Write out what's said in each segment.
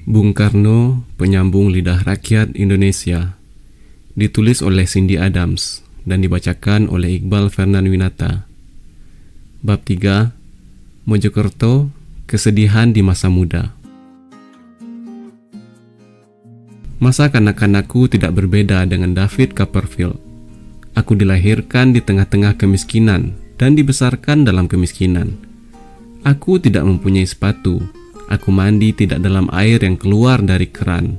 Bung Karno, Penyambung Lidah Rakyat Indonesia. Ditulis oleh Cindy Adams dan dibacakan oleh Iqbal Fernandwinata. Bab 3. Mojokerto, Kesedihan di Masa Muda. Masa kanak-kanakku tidak berbeda dengan David Copperfield. Aku dilahirkan di tengah-tengah kemiskinan dan dibesarkan dalam kemiskinan. Aku tidak mempunyai sepatu. Aku mandi tidak dalam air yang keluar dari keran.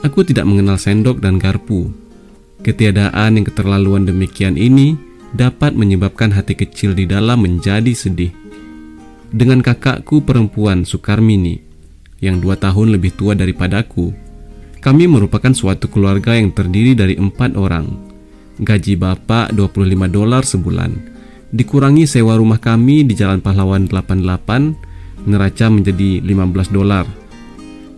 Aku tidak mengenal sendok dan garpu. Ketiadaan yang keterlaluan demikian ini dapat menyebabkan hati kecil di dalam menjadi sedih. Dengan kakakku perempuan Sukarmini, yang 2 tahun lebih tua daripadaku, kami merupakan suatu keluarga yang terdiri dari 4 orang. Gaji bapak $25 sebulan, dikurangi sewa rumah kami di Jalan Pahlawan 88, neraca menjadi $15.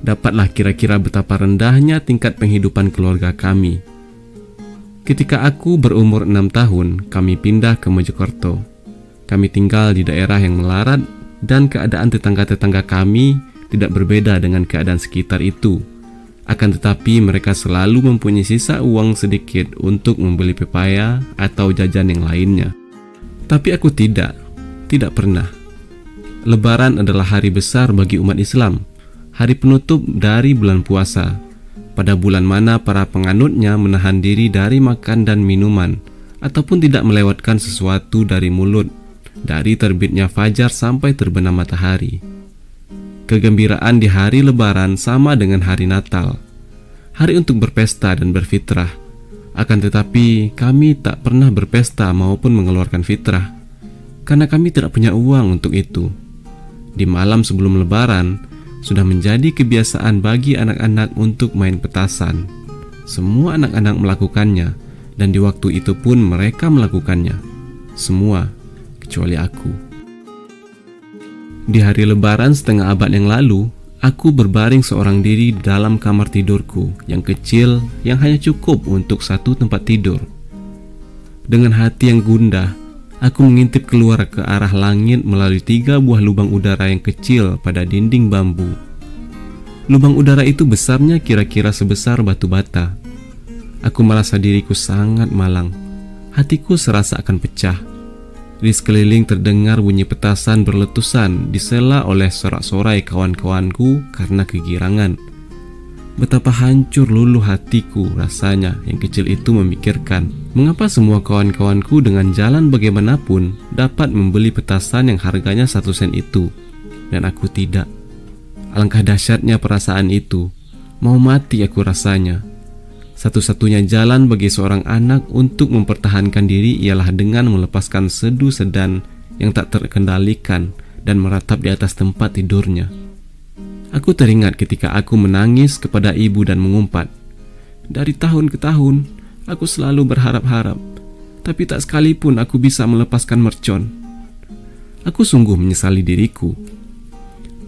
Dapatlah kira-kira betapa rendahnya tingkat penghidupan keluarga kami. Ketika aku berumur 6 tahun, kami pindah ke Mojokerto. Kami tinggal di daerah yang melarat dan keadaan tetangga-tetangga kami tidak berbeda dengan keadaan sekitar itu. Akan tetapi mereka selalu mempunyai sisa uang sedikit untuk membeli pepaya atau jajan yang lainnya. Tapi aku tidak pernah. Lebaran adalah hari besar bagi umat Islam, hari penutup dari bulan puasa, pada bulan mana para penganutnya menahan diri dari makan dan minuman, ataupun tidak melewatkan sesuatu dari mulut, dari terbitnya fajar sampai terbenam matahari. Kegembiraan di hari Lebaran sama dengan hari Natal, hari untuk berpesta dan berfitrah. Akan tetapi kami tak pernah berpesta maupun mengeluarkan fitrah, karena kami tidak punya uang untuk itu. Di malam sebelum Lebaran, sudah menjadi kebiasaan bagi anak-anak untuk main petasan. Semua anak-anak melakukannya, dan di waktu itu pun mereka melakukannya. Semua, kecuali aku. Di hari Lebaran setengah abad yang lalu, aku berbaring seorang diri di dalam kamar tidurku yang kecil yang hanya cukup untuk 1 tempat tidur. Dengan hati yang gundah, aku mengintip keluar ke arah langit melalui 3 buah lubang udara yang kecil pada dinding bambu. Lubang udara itu besarnya kira-kira sebesar batu bata. Aku merasa diriku sangat malang. Hatiku serasa akan pecah. Di sekeliling terdengar bunyi petasan berletusan disela oleh sorak-sorai kawan-kawanku karena kegirangan. Betapa hancur luluh hatiku rasanya yang kecil itu memikirkan, mengapa semua kawan-kawanku dengan jalan bagaimanapun dapat membeli petasan yang harganya 1 sen itu, dan aku tidak. Alangkah dahsyatnya perasaan itu, mau mati aku rasanya. Satu-satunya jalan bagi seorang anak untuk mempertahankan diri ialah dengan melepaskan sedu sedan yang tak terkendalikan dan meratap di atas tempat tidurnya. Aku teringat ketika aku menangis kepada ibu dan mengumpat. Dari tahun ke tahun, aku selalu berharap-harap, tapi tak sekalipun aku bisa melepaskan mercon. Aku sungguh menyesali diriku.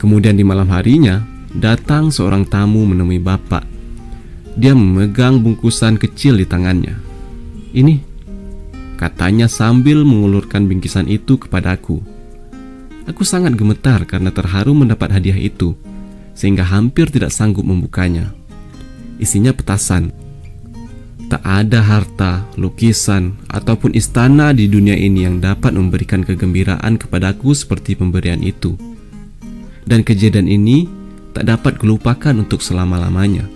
Kemudian di malam harinya, datang seorang tamu menemui bapak. Dia memegang bungkusan kecil di tangannya. "Ini," katanya sambil mengulurkan bingkisan itu kepadaku. Aku sangat gemetar karena terharu mendapat hadiah itu, sehingga hampir tidak sanggup membukanya. Isinya petasan. Tak ada harta, lukisan, ataupun istana di dunia ini yang dapat memberikan kegembiraan kepadaku seperti pemberian itu. Dan kejadian ini tak dapat kulupakan untuk selama-lamanya.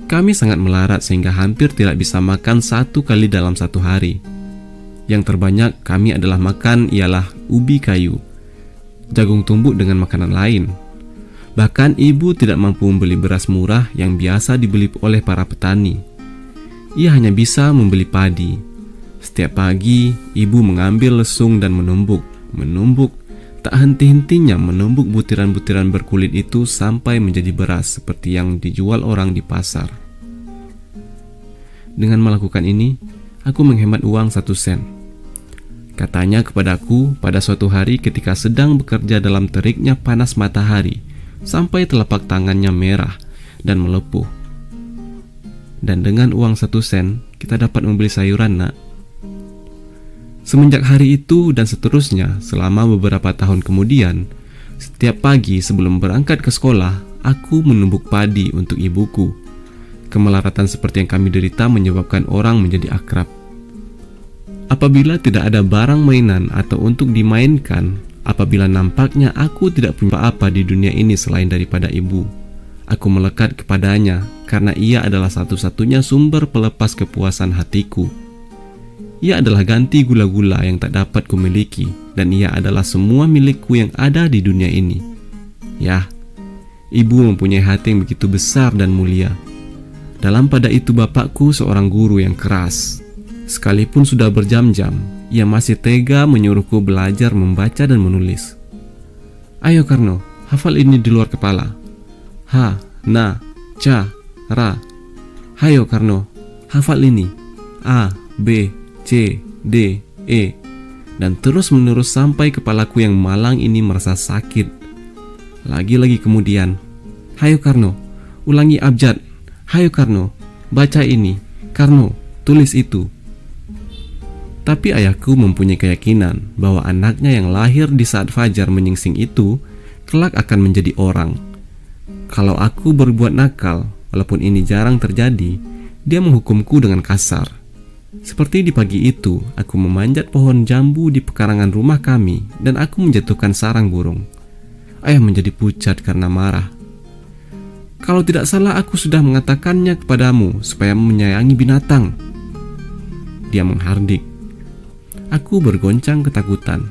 Kami sangat melarat sehingga hampir tidak bisa makan 1 kali dalam 1 hari. Yang terbanyak kami adalah makan ialah ubi kayu, jagung tumbuk dengan makanan lain. Bahkan ibu tidak mampu membeli beras murah yang biasa dibeli oleh para petani. Ia hanya bisa membeli padi. Setiap pagi, ibu mengambil lesung dan menumbuk, tak henti-hentinya menumbuk butiran-butiran berkulit itu sampai menjadi beras seperti yang dijual orang di pasar. Dengan melakukan ini, aku menghemat uang 1 sen. Katanya kepadaku pada suatu hari ketika sedang bekerja dalam teriknya panas matahari, sampai telapak tangannya merah dan melepuh. Dan dengan uang 1 sen, kita dapat membeli sayuran, nak. Semenjak hari itu dan seterusnya selama beberapa tahun kemudian, setiap pagi sebelum berangkat ke sekolah, aku menumbuk padi untuk ibuku. Kemelaratan seperti yang kami derita menyebabkan orang menjadi akrab. Apabila tidak ada barang mainan atau untuk dimainkan, apabila nampaknya aku tidak punya apa-apa di dunia ini selain daripada ibu, aku melekat kepadanya karena ia adalah satu-satunya sumber pelepas kepuasan hatiku. Ia adalah ganti gula-gula yang tak dapat kumiliki, dan ia adalah semua milikku yang ada di dunia ini. Ya, ibu mempunyai hati yang begitu besar dan mulia. Dalam pada itu bapakku seorang guru yang keras. Sekalipun sudah berjam-jam, ia masih tega menyuruhku belajar membaca dan menulis. Ayo Karno, hafal ini di luar kepala. Ha, na, ca, ra. Hayo Karno, hafal ini. A, B, C, D, E. Dan terus menerus sampai kepalaku yang malang ini merasa sakit. Lagi-lagi kemudian, hayo Karno, ulangi abjad. Hayo Karno, baca ini. Karno, tulis itu. Tapi ayahku mempunyai keyakinan bahwa anaknya yang lahir di saat fajar menyingsing itu kelak akan menjadi orang. Kalau aku berbuat nakal, walaupun ini jarang terjadi, dia menghukumku dengan kasar. Seperti di pagi itu, aku memanjat pohon jambu di pekarangan rumah kami dan aku menjatuhkan sarang burung. Ayah menjadi pucat karena marah. Kalau tidak salah aku sudah mengatakannya kepadamu supaya menyayangi binatang. Dia menghardik. Aku bergoncang ketakutan.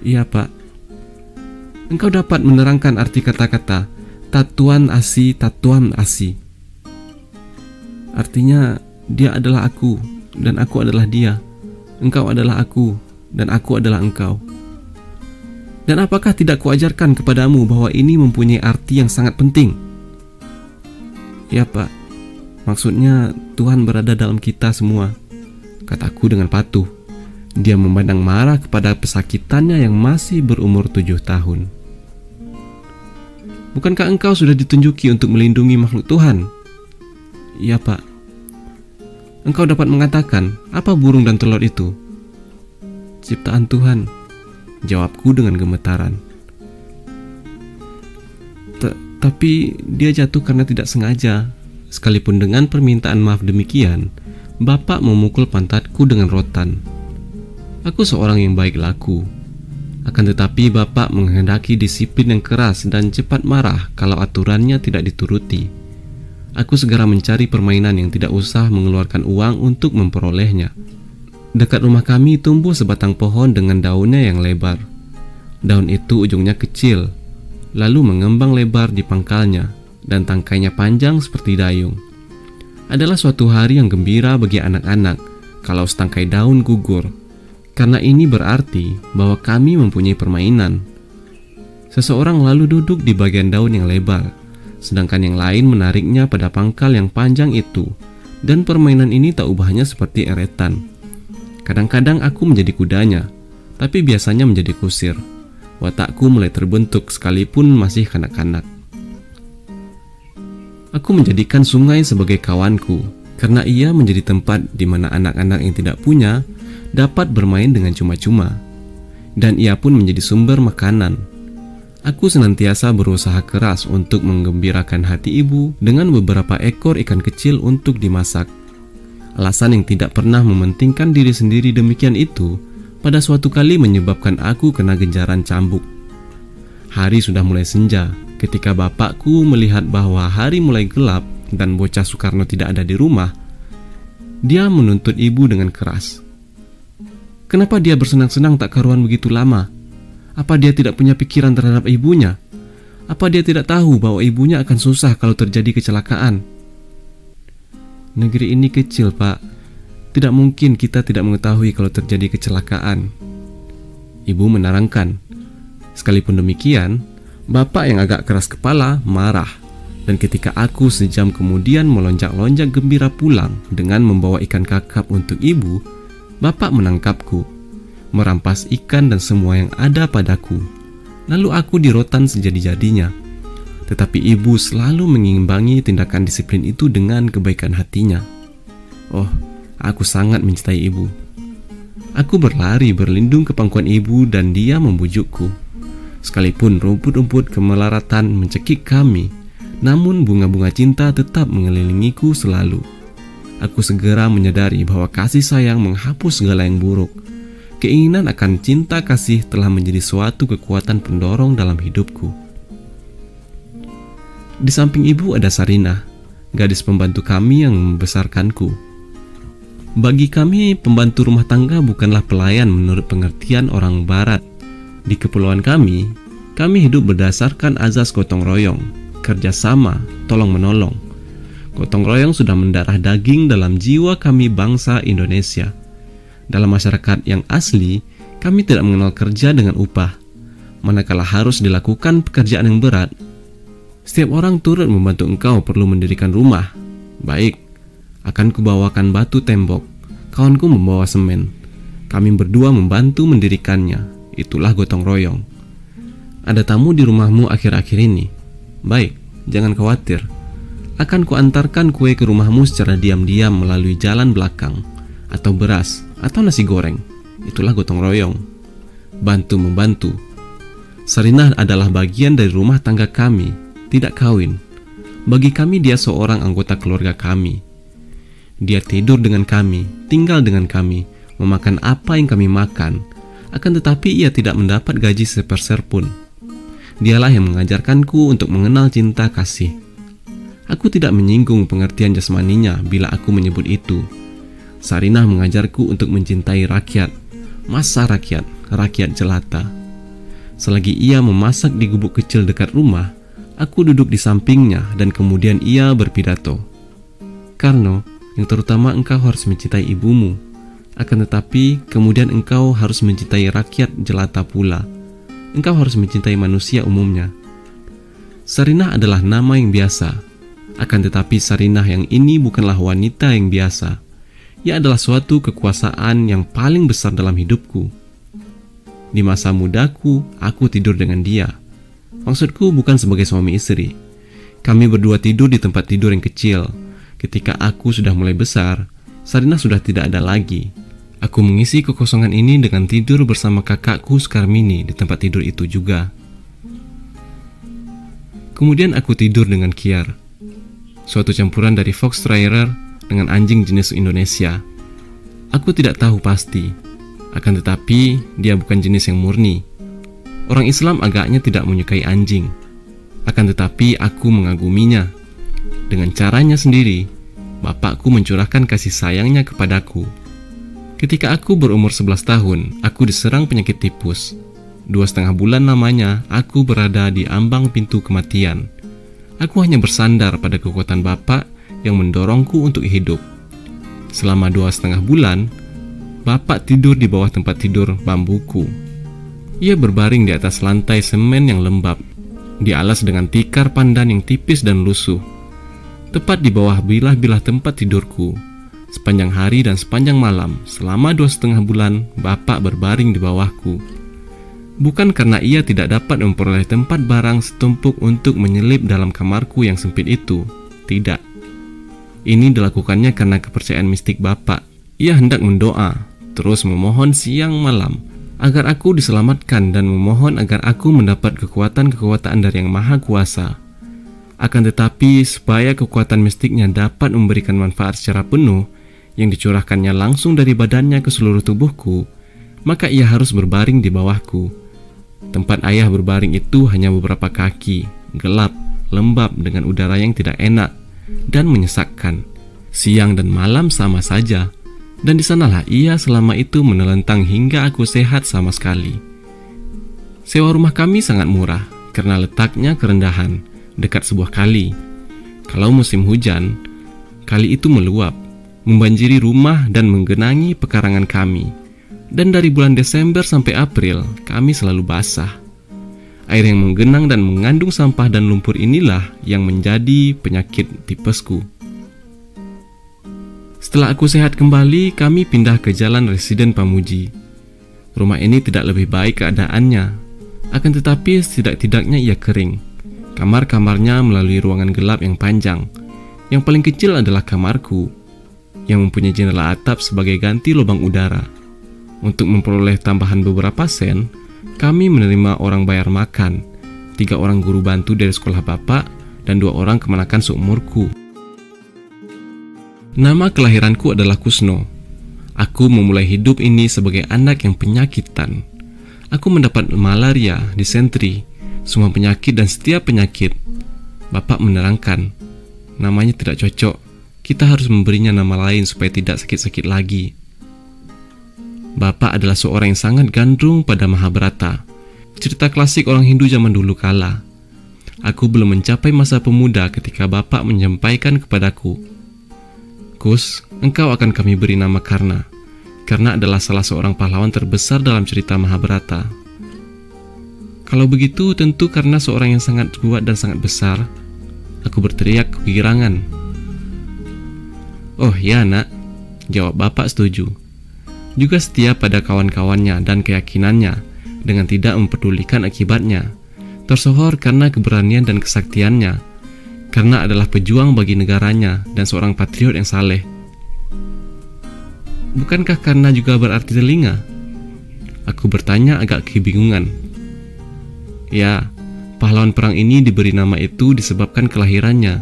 Iya Pak. Engkau dapat menerangkan arti kata-kata tatuan asi. Artinya dia adalah aku dan aku adalah dia. Engkau adalah aku dan aku adalah engkau. Dan apakah tidak kuajarkan kepadamu bahwa ini mempunyai arti yang sangat penting? Ya Pak, maksudnya Tuhan berada dalam kita semua, kataku dengan patuh. Dia memandang marah kepada pesakitannya yang masih berumur 7 tahun. Bukankah engkau sudah ditunjuki untuk melindungi makhluk Tuhan? Iya Pak. Engkau dapat mengatakan apa burung dan telur itu? Ciptaan Tuhan, jawabku dengan gemetaran. Tapi dia jatuh karena tidak sengaja. Sekalipun dengan permintaan maaf demikian, Bapak memukul pantatku dengan rotan. Aku seorang yang baik laku. Akan tetapi Bapak menghendaki disiplin yang keras dan cepat marah kalau aturannya tidak dituruti. Aku segera mencari permainan yang tidak usah mengeluarkan uang untuk memperolehnya. Dekat rumah kami tumbuh sebatang pohon dengan daunnya yang lebar. Daun itu ujungnya kecil, lalu mengembang lebar di pangkalnya, dan tangkainya panjang seperti dayung. Adalah suatu hari yang gembira bagi anak-anak kalau setangkai daun gugur, karena ini berarti bahwa kami mempunyai permainan. Seseorang lalu duduk di bagian daun yang lebar, sedangkan yang lain menariknya pada pangkal yang panjang itu, dan permainan ini tak ubahnya seperti eretan. Kadang-kadang aku menjadi kudanya, tapi biasanya menjadi kusir. Watakku mulai terbentuk sekalipun masih kanak-kanak. Aku menjadikan sungai sebagai kawanku, karena ia menjadi tempat di mana anak-anak yang tidak punya dapat bermain dengan cuma-cuma, dan ia pun menjadi sumber makanan. Aku senantiasa berusaha keras untuk menggembirakan hati ibu dengan beberapa ekor ikan kecil untuk dimasak. Alasan yang tidak pernah mementingkan diri sendiri demikian itu pada suatu kali menyebabkan aku kena genjaran cambuk. Hari sudah mulai senja ketika bapakku melihat bahwa hari mulai gelap dan bocah Soekarno tidak ada di rumah. Dia menuntut ibu dengan keras. Kenapa dia bersenang-senang tak karuan begitu lama? Apa dia tidak punya pikiran terhadap ibunya? Apa dia tidak tahu bahwa ibunya akan susah kalau terjadi kecelakaan? Negeri ini kecil, Pak. Tidak mungkin kita tidak mengetahui kalau terjadi kecelakaan. Ibu menerangkan. Sekalipun demikian, bapak yang agak keras kepala marah. Dan ketika aku sejam kemudian melonjak-lonjak gembira pulang dengan membawa ikan kakap untuk ibu, bapak menangkapku, merampas ikan dan semua yang ada padaku. Lalu aku dirotan sejadi-jadinya. Tetapi ibu selalu mengimbangi tindakan disiplin itu dengan kebaikan hatinya. Oh, aku sangat mencintai ibu. Aku berlari berlindung ke pangkuan ibu dan dia membujukku. Sekalipun rumput-rumput kemelaratan mencekik kami, namun bunga-bunga cinta tetap mengelilingiku selalu. Aku segera menyadari bahwa kasih sayang menghapus segala yang buruk. Keinginan akan cinta kasih telah menjadi suatu kekuatan pendorong dalam hidupku. Di samping ibu ada Sarinah, gadis pembantu kami yang membesarkanku. Bagi kami, pembantu rumah tangga bukanlah pelayan menurut pengertian orang barat. Di kepulauan kami hidup berdasarkan azas gotong royong, kerjasama, tolong-menolong. Gotong royong sudah mendarah daging dalam jiwa kami bangsa Indonesia. Dalam masyarakat yang asli, kami tidak mengenal kerja dengan upah. Manakala harus dilakukan pekerjaan yang berat, setiap orang turut membantu engkau perlu mendirikan rumah. Baik, akan kubawakan batu tembok, kawanku membawa semen. Kami berdua membantu mendirikannya. Itulah gotong royong. Ada tamu di rumahmu akhir-akhir ini. Baik, jangan khawatir. Akan kuantarkan kue ke rumahmu secara diam-diam melalui jalan belakang, atau beras, atau nasi goreng. Itulah gotong royong. Bantu-membantu. Sarinah adalah bagian dari rumah tangga kami, tidak kawin. Bagi kami dia seorang anggota keluarga kami. Dia tidur dengan kami, tinggal dengan kami, memakan apa yang kami makan. Akan tetapi ia tidak mendapat gaji sepeser pun. Dialah yang mengajarkanku untuk mengenal cinta kasih. Aku tidak menyinggung pengertian jasmaninya bila aku menyebut itu. Sarinah mengajarku untuk mencintai rakyat, masa rakyat jelata. Selagi ia memasak di gubuk kecil dekat rumah, aku duduk di sampingnya dan kemudian ia berpidato. Karno, yang terutama engkau harus mencintai ibumu. Akan tetapi, kemudian engkau harus mencintai rakyat jelata pula. Engkau harus mencintai manusia umumnya. Sarinah adalah nama yang biasa. Akan tetapi Sarinah yang ini bukanlah wanita yang biasa. Ia adalah suatu kekuasaan yang paling besar dalam hidupku. Di masa mudaku, aku tidur dengan dia. Maksudku bukan sebagai suami istri. Kami berdua tidur di tempat tidur yang kecil. Ketika aku sudah mulai besar, Sarinah sudah tidak ada lagi. Aku mengisi kekosongan ini dengan tidur bersama kakakku Skarmini di tempat tidur itu juga. Kemudian aku tidur dengan Kiar, suatu campuran dari Fox Terrier dengan anjing jenis Indonesia. Aku tidak tahu pasti, akan tetapi dia bukan jenis yang murni. Orang Islam agaknya tidak menyukai anjing, akan tetapi aku mengaguminya. Dengan caranya sendiri, bapakku mencurahkan kasih sayangnya kepadaku. Ketika aku berumur 11 tahun, aku diserang penyakit tipus. 2,5 bulan lamanya, aku berada di ambang pintu kematian. Aku hanya bersandar pada kekuatan bapak yang mendorongku untuk hidup. Selama 2,5 bulan, bapak tidur di bawah tempat tidur bambuku. Ia berbaring di atas lantai semen yang lembab, dialas dengan tikar pandan yang tipis dan lusuh. Tepat di bawah bilah-bilah tempat tidurku. Sepanjang hari dan sepanjang malam, selama 2,5 bulan, bapak berbaring di bawahku. Bukan karena ia tidak dapat memperoleh tempat barang setumpuk untuk menyelip dalam kamarku yang sempit itu. Tidak. Ini dilakukannya karena kepercayaan mistik bapak. Ia hendak mendoa, terus memohon siang malam, agar aku diselamatkan dan memohon agar aku mendapat kekuatan-kekuatan dari Yang Maha Kuasa. Akan tetapi, supaya kekuatan mistiknya dapat memberikan manfaat secara penuh, yang dicurahkannya langsung dari badannya ke seluruh tubuhku, maka ia harus berbaring di bawahku. Tempat ayah berbaring itu hanya beberapa kaki, gelap, lembab dengan udara yang tidak enak dan menyesakkan. Siang dan malam sama saja, dan di sanalah ia selama itu menelentang hingga aku sehat sama sekali. Sewa rumah kami sangat murah karena letaknya kerendahan, dekat sebuah kali. Kalau musim hujan, kali itu meluap, membanjiri rumah dan menggenangi pekarangan kami. Dan dari bulan Desember sampai April, kami selalu basah. Air yang menggenang dan mengandung sampah dan lumpur inilah yang menjadi penyakit tipesku. Setelah aku sehat kembali, kami pindah ke Jalan Residen Pamuji. Rumah ini tidak lebih baik keadaannya, akan tetapi setidak-tidaknya ia kering. Kamar-kamarnya melalui ruangan gelap yang panjang. Yang paling kecil adalah kamarku, yang mempunyai jendela atap sebagai ganti lubang udara. Untuk memperoleh tambahan beberapa sen, Kami menerima orang bayar makan, 3 orang guru bantu dari sekolah bapak, dan 2 orang kemenakan seumurku. Nama kelahiranku adalah Kusno. Aku memulai hidup ini sebagai anak yang penyakitan. Aku mendapat malaria, disentri, semua penyakit dan setiap penyakit. Bapak menerangkan, namanya tidak cocok. Kita harus memberinya nama lain supaya tidak sakit-sakit lagi. Bapak adalah seorang yang sangat gandrung pada Mahabharata, cerita klasik orang Hindu zaman dulu kala. Aku belum mencapai masa pemuda ketika Bapak menyampaikan kepadaku, "Kus, engkau akan kami beri nama Karna. Karna adalah salah seorang pahlawan terbesar dalam cerita Mahabharata." Kalau begitu, tentu karena seorang yang sangat kuat dan sangat besar. Aku berteriak kegirangan. "Oh ya nak," jawab Bapak setuju. Juga setia pada kawan-kawannya dan keyakinannya dengan tidak mempedulikan akibatnya. Tersohor karena keberanian dan kesaktiannya, karena adalah pejuang bagi negaranya dan seorang patriot yang saleh. Bukankah karena juga berarti telinga? Aku bertanya agak kebingungan. Ya, pahlawan perang ini diberi nama itu disebabkan kelahirannya.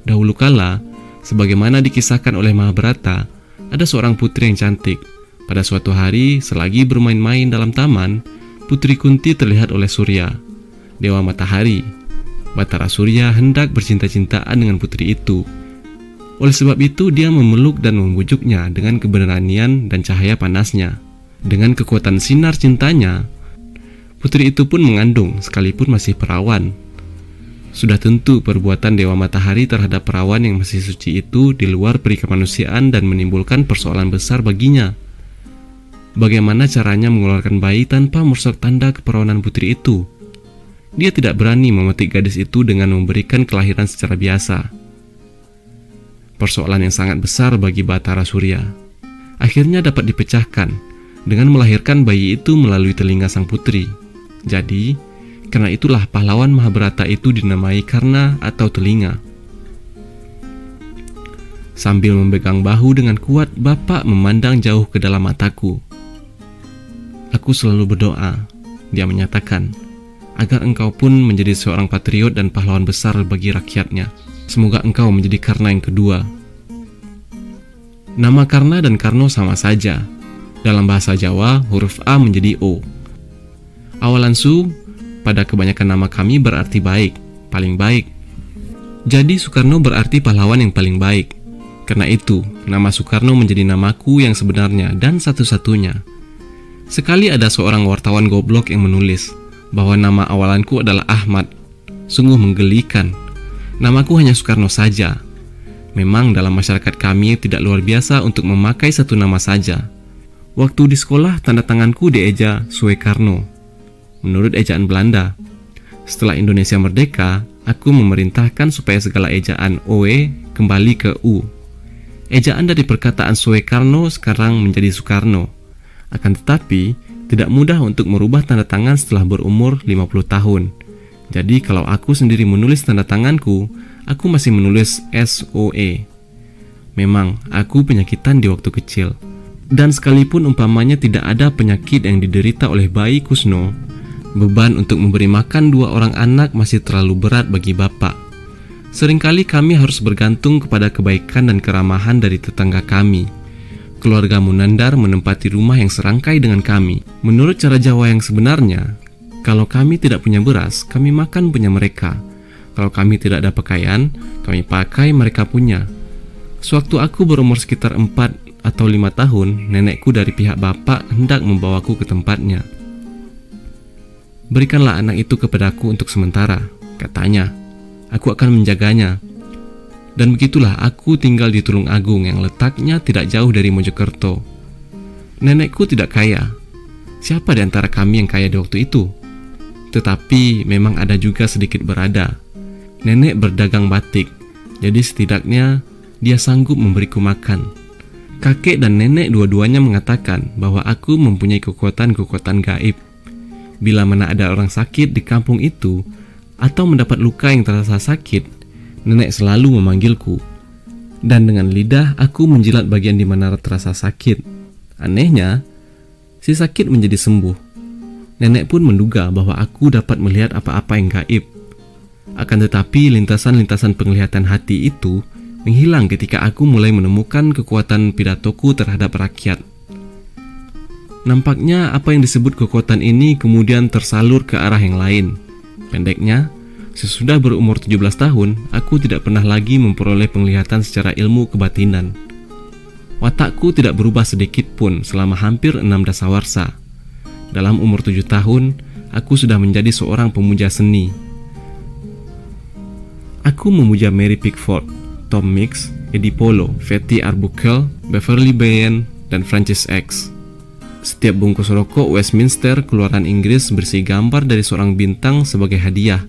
Dahulu kala, sebagaimana dikisahkan oleh Mahabharata, ada seorang putri yang cantik. Pada suatu hari, selagi bermain-main dalam taman, Putri Kunti terlihat oleh Surya, dewa matahari. Batara Surya hendak bercinta-cintaan dengan putri itu. Oleh sebab itu, dia memeluk dan membujuknya dengan keberanian dan cahaya panasnya. Dengan kekuatan sinar cintanya, putri itu pun mengandung sekalipun masih perawan. Sudah tentu perbuatan dewa matahari terhadap perawan yang masih suci itu di luar peri kemanusiaan dan menimbulkan persoalan besar baginya. Bagaimana caranya mengeluarkan bayi tanpa merusak tanda keperawanan putri itu? Dia tidak berani memetik gadis itu dengan memberikan kelahiran secara biasa. Persoalan yang sangat besar bagi Batara Surya akhirnya dapat dipecahkan dengan melahirkan bayi itu melalui telinga sang putri. Jadi, karena itulah pahlawan Mahabharata itu dinamai Karna atau telinga. Sambil memegang bahu dengan kuat, Bapak memandang jauh ke dalam mataku. Aku selalu berdoa, dia menyatakan, agar engkau pun menjadi seorang patriot dan pahlawan besar bagi rakyatnya. Semoga engkau menjadi Karna yang kedua. Nama Karna dan Karno sama saja. Dalam bahasa Jawa, huruf A menjadi O. Awalan Su, pada kebanyakan nama kami berarti baik, paling baik. Jadi Soekarno berarti pahlawan yang paling baik. Karena itu, nama Soekarno menjadi namaku yang sebenarnya dan satu-satunya. Sekali ada seorang wartawan goblok yang menulis bahwa nama awalanku adalah Ahmad. Sungguh menggelikan. Namaku hanya Soekarno saja. Memang dalam masyarakat kami tidak luar biasa untuk memakai satu nama saja. Waktu di sekolah, tanda tanganku dieja Soekarno, menurut ejaan Belanda. Setelah Indonesia merdeka, aku memerintahkan supaya segala ejaan OE kembali ke U. Ejaan dari perkataan Soekarno sekarang menjadi Soekarno. Akan tetapi, tidak mudah untuk merubah tanda tangan setelah berumur 50 tahun. Jadi kalau aku sendiri menulis tanda tanganku, aku masih menulis SOE. Memang, aku penyakitan di waktu kecil. Dan sekalipun umpamanya tidak ada penyakit yang diderita oleh bayi Kusno, beban untuk memberi makan 2 orang anak masih terlalu berat bagi Bapak. Seringkali kami harus bergantung kepada kebaikan dan keramahan dari tetangga kami. Keluarga Munandar menempati rumah yang serangkai dengan kami. Menurut cara Jawa yang sebenarnya, kalau kami tidak punya beras, kami makan punya mereka. Kalau kami tidak ada pakaian, kami pakai mereka punya. Sewaktu aku berumur sekitar 4 atau 5 tahun, nenekku dari pihak bapak hendak membawaku ke tempatnya. "Berikanlah anak itu kepadaku untuk sementara," katanya. "Aku akan menjaganya." Dan begitulah aku tinggal di Tulung Agung yang letaknya tidak jauh dari Mojokerto. Nenekku tidak kaya. Siapa di antara kami yang kaya di waktu itu? Tetapi memang ada juga sedikit berada. Nenek berdagang batik, jadi setidaknya dia sanggup memberiku makan. Kakek dan nenek dua-duanya mengatakan bahwa aku mempunyai kekuatan-kekuatan gaib. Bila mana ada orang sakit di kampung itu atau mendapat luka yang terasa sakit, nenek selalu memanggilku, dan dengan lidah aku menjilat bagian di mana terasa sakit. Anehnya, si sakit menjadi sembuh. Nenek pun menduga bahwa aku dapat melihat apa-apa yang gaib. Akan tetapi lintasan-lintasan penglihatan hati itu menghilang ketika aku mulai menemukan kekuatan pidatoku terhadap rakyat. Nampaknya apa yang disebut kekuatan ini kemudian tersalur ke arah yang lain. Pendeknya, sesudah berumur 17 tahun, aku tidak pernah lagi memperoleh penglihatan secara ilmu kebatinan. Watakku tidak berubah sedikit pun selama hampir 6 dasawarsa. Dalam umur 7 tahun, aku sudah menjadi seorang pemuja seni. Aku memuja Mary Pickford, Tom Mix, Eddie Polo, Fatty Arbuckle, Beverly Bayen, dan Francis X. Setiap bungkus rokok Westminster keluaran Inggris berisi gambar dari seorang bintang sebagai hadiah.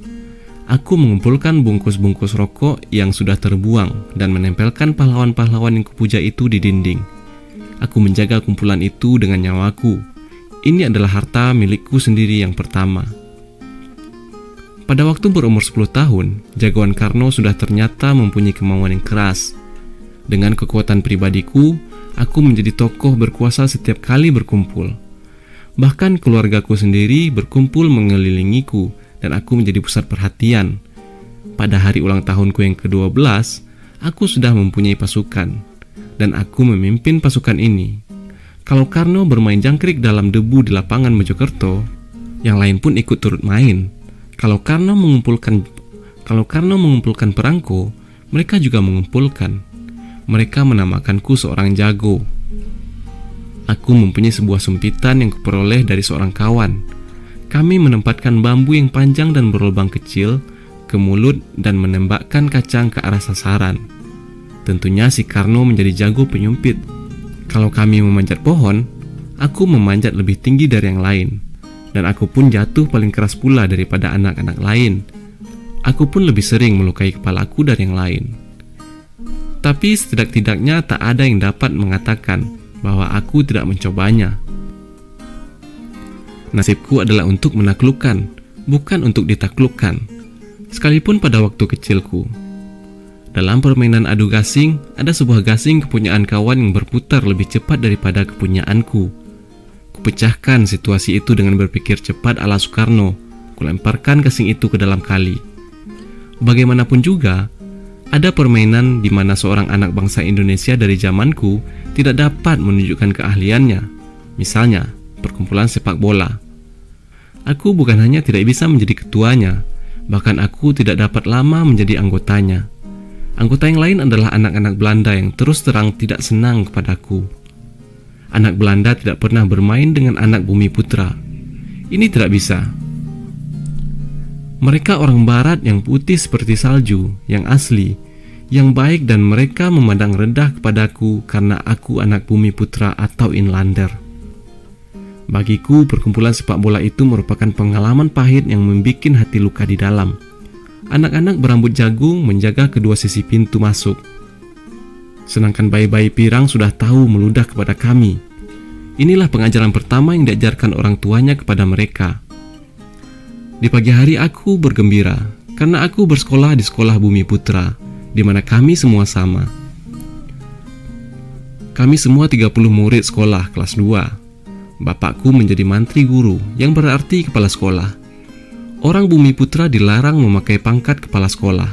Aku mengumpulkan bungkus-bungkus rokok yang sudah terbuang dan menempelkan pahlawan-pahlawan yang kupuja itu di dinding. Aku menjaga kumpulan itu dengan nyawaku. Ini adalah harta milikku sendiri yang pertama. Pada waktu berumur 10 tahun, jagoan Karno sudah ternyata mempunyai kemauan yang keras. Dengan kekuatan pribadiku, aku menjadi tokoh berkuasa setiap kali berkumpul. Bahkan keluargaku sendiri berkumpul mengelilingiku dan aku menjadi pusat perhatian. Pada hari ulang tahunku yang ke-12, aku sudah mempunyai pasukan dan aku memimpin pasukan ini. Kalau Karno bermain jangkrik dalam debu di lapangan Mojokerto, yang lain pun ikut turut main. Kalau Karno mengumpulkan perangko, mereka juga mengumpulkan. Mereka menamakanku seorang jago. Aku mempunyai sebuah sumpitan yang kuperoleh dari seorang kawan. Kami menempatkan bambu yang panjang dan berlubang kecil ke mulut dan menembakkan kacang ke arah sasaran. Tentunya si Karno menjadi jago penyumpit. Kalau kami memanjat pohon, aku memanjat lebih tinggi dari yang lain. Dan aku pun jatuh paling keras pula daripada anak-anak lain. Aku pun lebih sering melukai kepalaku dari yang lain. Tapi setidak-tidaknya tak ada yang dapat mengatakan bahwa aku tidak mencobanya. Nasibku adalah untuk menaklukkan, bukan untuk ditaklukkan. Sekalipun pada waktu kecilku. Dalam permainan adu gasing, ada sebuah gasing kepunyaan kawan yang berputar lebih cepat daripada kepunyaanku. Kupecahkan situasi itu dengan berpikir cepat ala Soekarno. Kulemparkan gasing itu ke dalam kali. Bagaimanapun juga, ada permainan di mana seorang anak bangsa Indonesia dari zamanku tidak dapat menunjukkan keahliannya. Misalnya, perkumpulan sepak bola. Aku bukan hanya tidak bisa menjadi ketuanya, bahkan aku tidak dapat lama menjadi anggotanya. Anggota yang lain adalah anak-anak Belanda yang terus terang tidak senang kepadaku. Anak Belanda tidak pernah bermain dengan anak Bumi Putra. Ini tidak bisa. Mereka orang barat yang putih seperti salju, yang asli, yang baik, dan mereka memandang rendah kepadaku karena aku anak Bumi Putra atau Inlander. Bagiku, perkumpulan sepak bola itu merupakan pengalaman pahit yang membuat hati luka di dalam. Anak-anak berambut jagung menjaga kedua sisi pintu masuk. Sedangkan bayi-bayi pirang sudah tahu meludah kepada kami. Inilah pengajaran pertama yang diajarkan orang tuanya kepada mereka. Di pagi hari aku bergembira karena aku bersekolah di sekolah Bumi Putra, di mana kami semua sama. Kami semua 30 murid sekolah kelas 2. Bapakku menjadi mantri guru, yang berarti kepala sekolah. Orang Bumi Putra dilarang memakai pangkat kepala sekolah.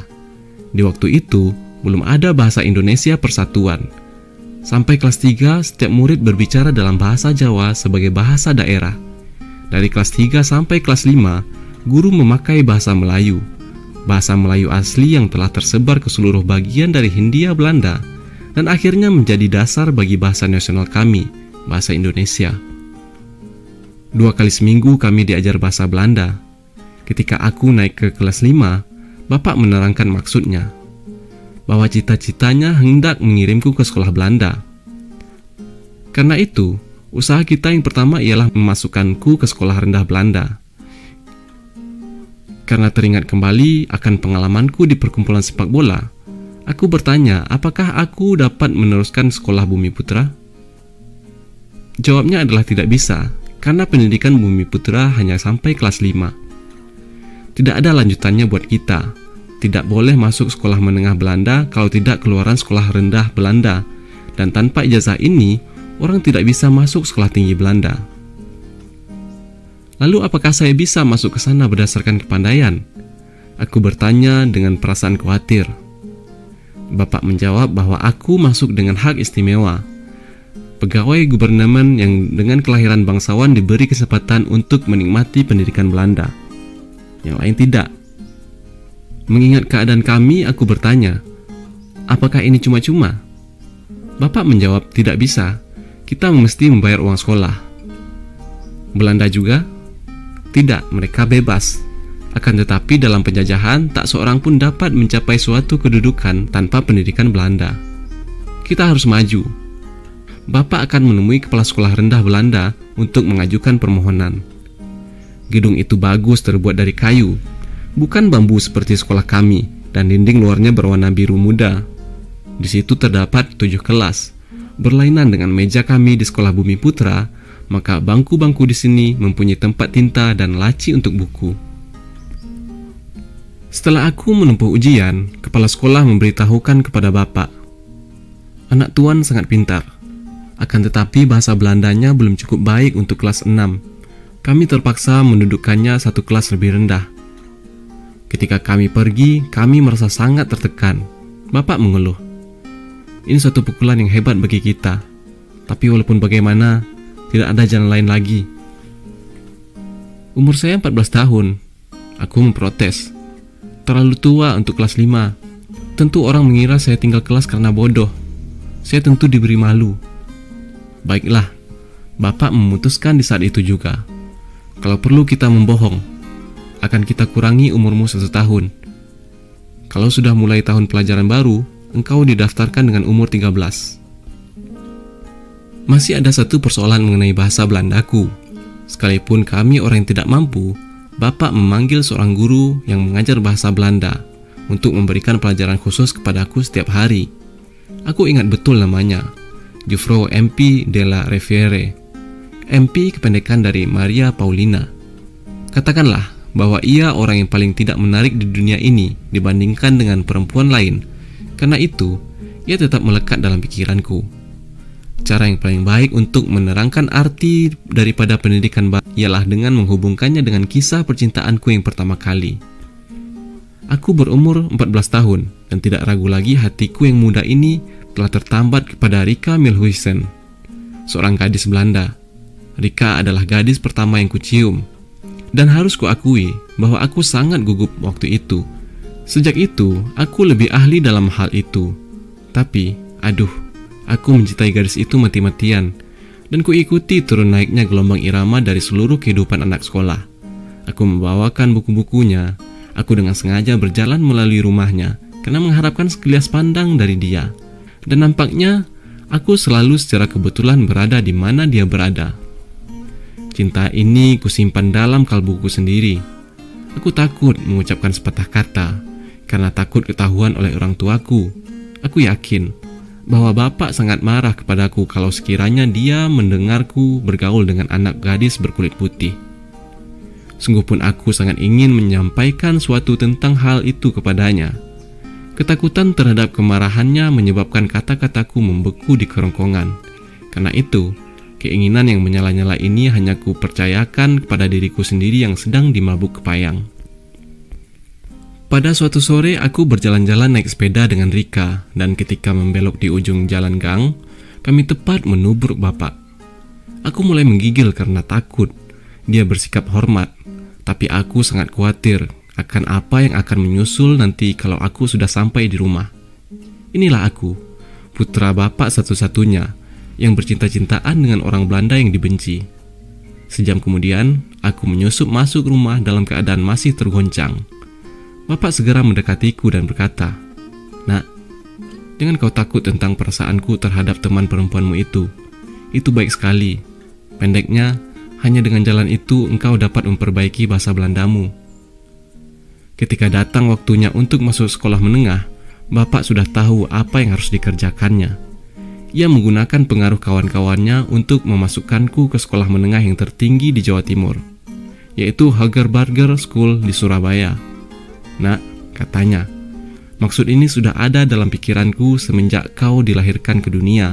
Di waktu itu, belum ada bahasa Indonesia Persatuan. Sampai kelas 3, setiap murid berbicara dalam bahasa Jawa sebagai bahasa daerah. Dari kelas 3 sampai kelas 5, guru memakai bahasa Melayu. Bahasa Melayu asli yang telah tersebar ke seluruh bagian dari Hindia Belanda dan akhirnya menjadi dasar bagi bahasa nasional kami, bahasa Indonesia. 2 kali seminggu kami diajar bahasa Belanda. Ketika aku naik ke kelas 5, Bapak menerangkan maksudnya, bahwa cita-citanya hendak mengirimku ke sekolah Belanda. Karena itu, usaha kita yang pertama ialah memasukkanku ke sekolah rendah Belanda. Karena teringat kembali akan pengalamanku di perkumpulan sepak bola, aku bertanya apakah aku dapat meneruskan sekolah Bumi Putra? Jawabnya adalah tidak bisa, karena pendidikan Bumi Putra hanya sampai kelas 5. Tidak ada lanjutannya buat kita. Tidak boleh masuk sekolah menengah Belanda kalau tidak keluaran sekolah rendah Belanda. Dan tanpa ijazah ini, orang tidak bisa masuk sekolah tinggi Belanda. Lalu apakah saya bisa masuk ke sana berdasarkan kepandaian? Aku bertanya dengan perasaan khawatir. Bapak menjawab bahwa aku masuk dengan hak istimewa. Pegawai gubernemen yang dengan kelahiran bangsawan diberi kesempatan untuk menikmati pendidikan Belanda. Yang lain tidak. Mengingat keadaan kami, aku bertanya, apakah ini cuma-cuma? Bapak menjawab, tidak bisa. Kita mesti membayar uang sekolah. Belanda juga? Tidak, mereka bebas. Akan tetapi dalam penjajahan, tak seorang pun dapat mencapai suatu kedudukan tanpa pendidikan Belanda. Kita harus maju. Bapak akan menemui kepala sekolah rendah Belanda untuk mengajukan permohonan. Gedung itu bagus, terbuat dari kayu, bukan bambu seperti sekolah kami, dan dinding luarnya berwarna biru muda. Di situ terdapat 7 kelas. Berlainan dengan meja kami di sekolah Bumi Putra, maka bangku-bangku di sini mempunyai tempat tinta dan laci untuk buku. Setelah aku menempuh ujian, kepala sekolah memberitahukan kepada bapak, anak tuan sangat pintar. Akan tetapi bahasa Belandanya belum cukup baik untuk kelas 6. Kami terpaksa mendudukkannya satu kelas lebih rendah. Ketika kami pergi, kami merasa sangat tertekan. Bapak mengeluh, ini suatu pukulan yang hebat bagi kita. Tapi walaupun bagaimana, tidak ada jalan lain lagi. Umur saya 14 tahun. Aku memprotes. Terlalu tua untuk kelas 5. Tentu orang mengira saya tinggal kelas karena bodoh. Saya tentu diberi malu. Baiklah, bapak memutuskan di saat itu juga. Kalau perlu kita membohong, akan kita kurangi umurmu 1 tahun. Kalau sudah mulai tahun pelajaran baru, engkau didaftarkan dengan umur 13. Masih ada satu persoalan mengenai bahasa Belandaku. Sekalipun kami orang yang tidak mampu, bapak memanggil seorang guru yang mengajar bahasa Belanda untuk memberikan pelajaran khusus kepadaku setiap hari. Aku ingat betul namanya, Juffrouw MP de la Rivière. MP kependekan dari Maria Paulina. Katakanlah bahwa ia orang yang paling tidak menarik di dunia ini dibandingkan dengan perempuan lain. Karena itu, ia tetap melekat dalam pikiranku. Cara yang paling baik untuk menerangkan arti daripada pendidikan ialah dengan menghubungkannya dengan kisah percintaanku yang pertama kali. Aku berumur 14 tahun dan tidak ragu lagi hatiku yang muda ini telah tertambat kepada Rika Milhuisen, seorang gadis Belanda. Rika adalah gadis pertama yang kucium, dan harus kuakui bahwa aku sangat gugup waktu itu. Sejak itu, aku lebih ahli dalam hal itu. Tapi, aku mencintai gadis itu mati-matian, dan kuikuti turun naiknya gelombang irama dari seluruh kehidupan anak sekolah. Aku membawakan buku-bukunya. Aku dengan sengaja berjalan melalui rumahnya karena mengharapkan sekilas pandang dari dia. Dan nampaknya, aku selalu secara kebetulan berada di mana dia berada. Cinta ini kusimpan dalam kalbuku sendiri. Aku takut mengucapkan sepatah kata, karena takut ketahuan oleh orang tuaku. Aku yakin bahwa bapak sangat marah kepadaku kalau sekiranya dia mendengarku bergaul dengan anak gadis berkulit putih. Sungguh pun aku sangat ingin menyampaikan suatu tentang hal itu kepadanya. Ketakutan terhadap kemarahannya menyebabkan kata-kataku membeku di kerongkongan. Karena itu, keinginan yang menyala-nyala ini hanya ku percayakan kepada diriku sendiri yang sedang dimabuk kepayang. Pada suatu sore, aku berjalan-jalan naik sepeda dengan Rika, dan ketika membelok di ujung jalan gang, kami tepat menubruk bapak. Aku mulai menggigil karena takut. Dia bersikap hormat, tapi aku sangat khawatir akan apa yang akan menyusul nanti kalau aku sudah sampai di rumah. Inilah aku, putra bapak satu-satunya, yang bercinta-cintaan dengan orang Belanda yang dibenci. Sejam kemudian, aku menyusup masuk rumah dalam keadaan masih tergoncang. Bapak segera mendekatiku dan berkata, "Nak, jangan kau takut tentang perasaanku terhadap teman perempuanmu itu. Itu baik sekali. Pendeknya, hanya dengan jalan itu engkau dapat memperbaiki bahasa Belandamu." Ketika datang waktunya untuk masuk sekolah menengah, bapak sudah tahu apa yang harus dikerjakannya. Ia menggunakan pengaruh kawan-kawannya untuk memasukkanku ke sekolah menengah yang tertinggi di Jawa Timur, yaitu Hagerbarger School di Surabaya. "Nak," katanya, "maksud ini sudah ada dalam pikiranku semenjak kau dilahirkan ke dunia."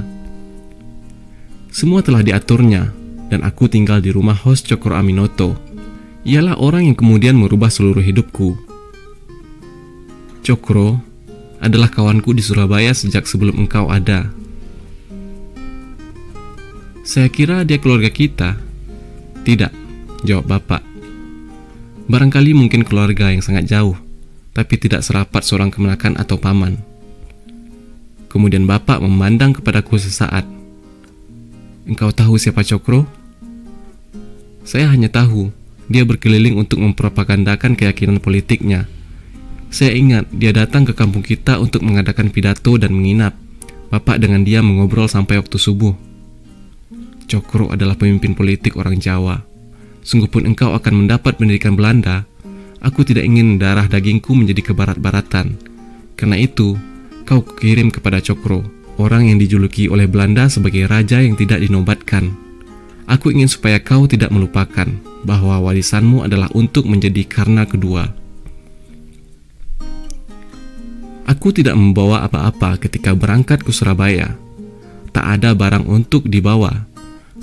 Semua telah diaturnya, dan aku tinggal di rumah host Cokro Aminoto, Ialah orang yang kemudian merubah seluruh hidupku. Cokro adalah kawanku di Surabaya sejak sebelum engkau ada. Saya kira dia keluarga kita. Tidak, jawab bapak. Barangkali mungkin keluarga yang sangat jauh, tapi tidak serapat seorang kemenakan atau paman. Kemudian bapak memandang kepadaku sesaat. Engkau tahu siapa Cokro? Saya hanya tahu dia berkeliling untuk mempropagandakan keyakinan politiknya. Saya ingat dia datang ke kampung kita untuk mengadakan pidato dan menginap. Bapak dengan dia mengobrol sampai waktu subuh. Cokro adalah pemimpin politik orang Jawa. Sungguh pun engkau akan mendapat pendidikan Belanda, aku tidak ingin darah dagingku menjadi kebarat-baratan. Karena itu, kau kirim kepada Cokro, orang yang dijuluki oleh Belanda sebagai raja yang tidak dinobatkan. Aku ingin supaya kau tidak melupakan bahwa warisanmu adalah untuk menjadi Karna kedua. Aku tidak membawa apa-apa ketika berangkat ke Surabaya. Tak ada barang untuk dibawa.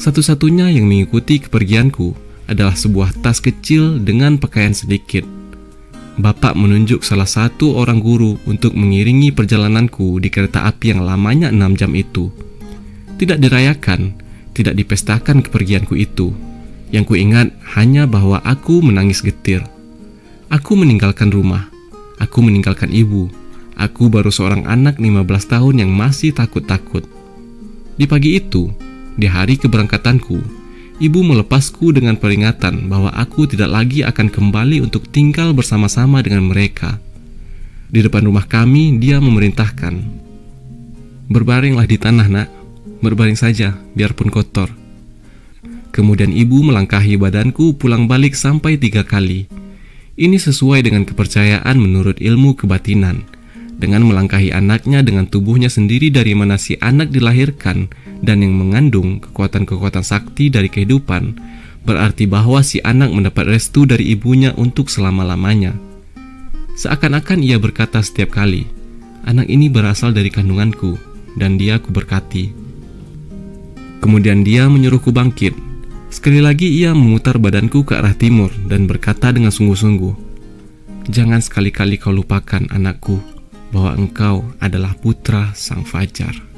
Satu-satunya yang mengikuti kepergianku adalah sebuah tas kecil dengan pakaian sedikit. Bapak menunjuk salah satu orang guru untuk mengiringi perjalananku di kereta api yang lamanya 6 jam itu. Tidak dirayakan, tidak dipestakan kepergianku itu. Yang kuingat hanya bahwa aku menangis getir. Aku meninggalkan rumah. Aku meninggalkan ibu. Aku baru seorang anak 15 tahun yang masih takut-takut. Di pagi itu, di hari keberangkatanku, ibu melepasku dengan peringatan bahwa aku tidak lagi akan kembali untuk tinggal bersama-sama dengan mereka. Di depan rumah kami, dia memerintahkan, "Berbaringlah di tanah, nak. Berbaring saja, biarpun kotor." Kemudian ibu melangkahi badanku pulang balik sampai 3 kali. Ini sesuai dengan kepercayaan menurut ilmu kebatinan. Dengan melangkahi anaknya dengan tubuhnya sendiri dari mana si anak dilahirkan dan yang mengandung kekuatan-kekuatan sakti dari kehidupan, berarti bahwa si anak mendapat restu dari ibunya untuk selama-lamanya. Seakan-akan ia berkata setiap kali, "Anak ini berasal dari kandunganku, dan dia kuberkati." Kemudian dia menyuruhku bangkit. Sekali lagi ia memutar badanku ke arah timur dan berkata dengan sungguh-sungguh, "Jangan sekali-kali kau lupakan, anakku, bahwa engkau adalah putra sang fajar."